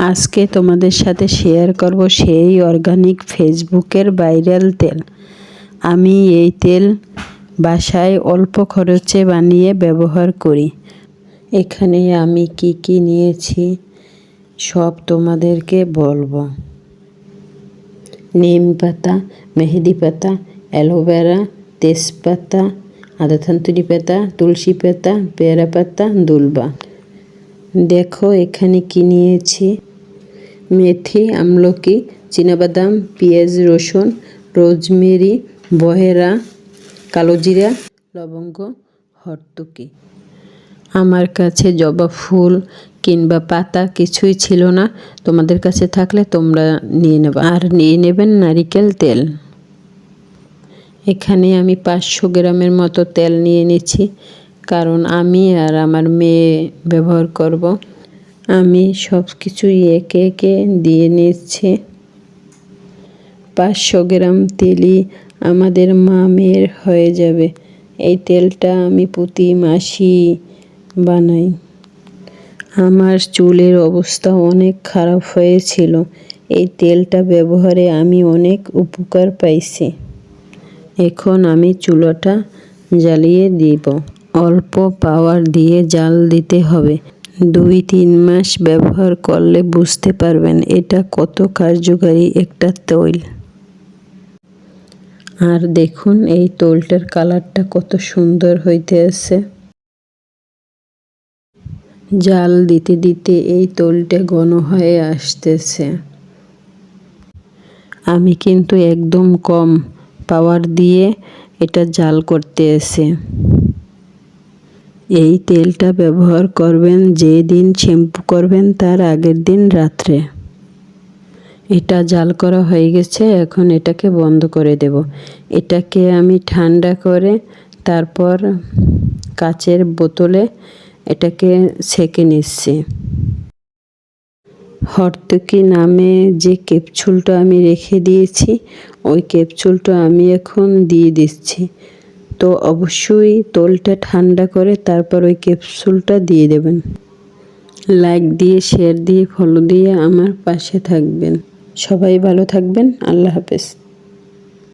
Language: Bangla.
আজকে তোমাদের সাথে শেয়ার করব সেই অর্গানিক ফেসবুকের ভাইরাল তেল। আমি এই তেল বাসায় অল্প খরচে বানিয়ে ব্যবহার করি। এখানে আমি কি কি নিয়েছি সব তোমাদেরকে বলবো। নিম পাতা, মেহেদি পাতা, অ্যালোভেরা, তেজপাতা, আদা থানতুরি পাতা, তুলসী পাতা, পেয়ারা পাতা, দুলবা। দেখো এখানে কি নিয়েছি। মেথি, আমলকি, চীনাবাদাম, পেঁয়াজ, রসুন, রোজমেরি, বহেরা, কালোজিরা, লবঙ্গ, হরতুকি। আমার কাছে জবা ফুল কিংবা পাতা কিছুই ছিল না। তোমাদের কাছে থাকলে তোমরা নিয়ে নেবে। আর নিয়ে নেবেন নারিকেল তেল। এখানে আমি 500 গ্রামের মতো তেল নিয়ে নিচ্ছি, কারণ আমি আর আমার মেয়ে ব্যবহার করব। আমি সব কিছুই একে একে দিয়ে নিচ্ছি। 500 গ্রাম তেলই আমাদের মা মেয়ের হয়ে যাবে। এই তেলটা আমি প্রতি মাসেই বানাই। আমার চুলের অবস্থা অনেক খারাপ হয়েছিল। এই তেলটা ব্যবহারে আমি অনেক উপকার পাইছি। এখন আমি চুলাটা জ্বালিয়ে দিব। অল্প পাওয়ার দিয়ে জাল দিতে হবে। 2-3 মাস ব্যবহার করলে বুঝতে পারবেন এটা কত কার্যকারী একটা তৈল। আর দেখুন এই তৈলটার কালারটা কত সুন্দর হইতে আছে। জাল দিতে দিতে এই তৈলটা ঘন হয়ে আসতেছে। আমি কিন্তু একদম কম পাওয়ার দিয়ে এটা জাল করতে আছে। এই তেলটা ব্যবহার করবেন যেদিন শ্যাম্পু করবেন তার আগের দিন রাত্রে। এটা জাল করা হয়ে গেছে, এখন এটাকে বন্ধ করে দেব। এটাকে আমি ঠান্ডা করে তারপর কাচের বোতলে এটাকে ছেঁকে নিচ্ছি। হরতুকি নামে যে ক্যাপসুলটা আমি রেখে দিয়েছি, ওই ক্যাপসুলটা আমি এখন দিয়ে দিচ্ছি। তো অবশ্যই তেলটা ঠান্ডা করে তারপর ওই ক্যাপসুলটা দিয়ে দেবেন। লাইক দিয়ে, শেয়ার দিয়ে, ফলো দিয়ে আমার পাশে থাকবেন। সবাই ভালো থাকবেন। আল্লাহ হাফেজ।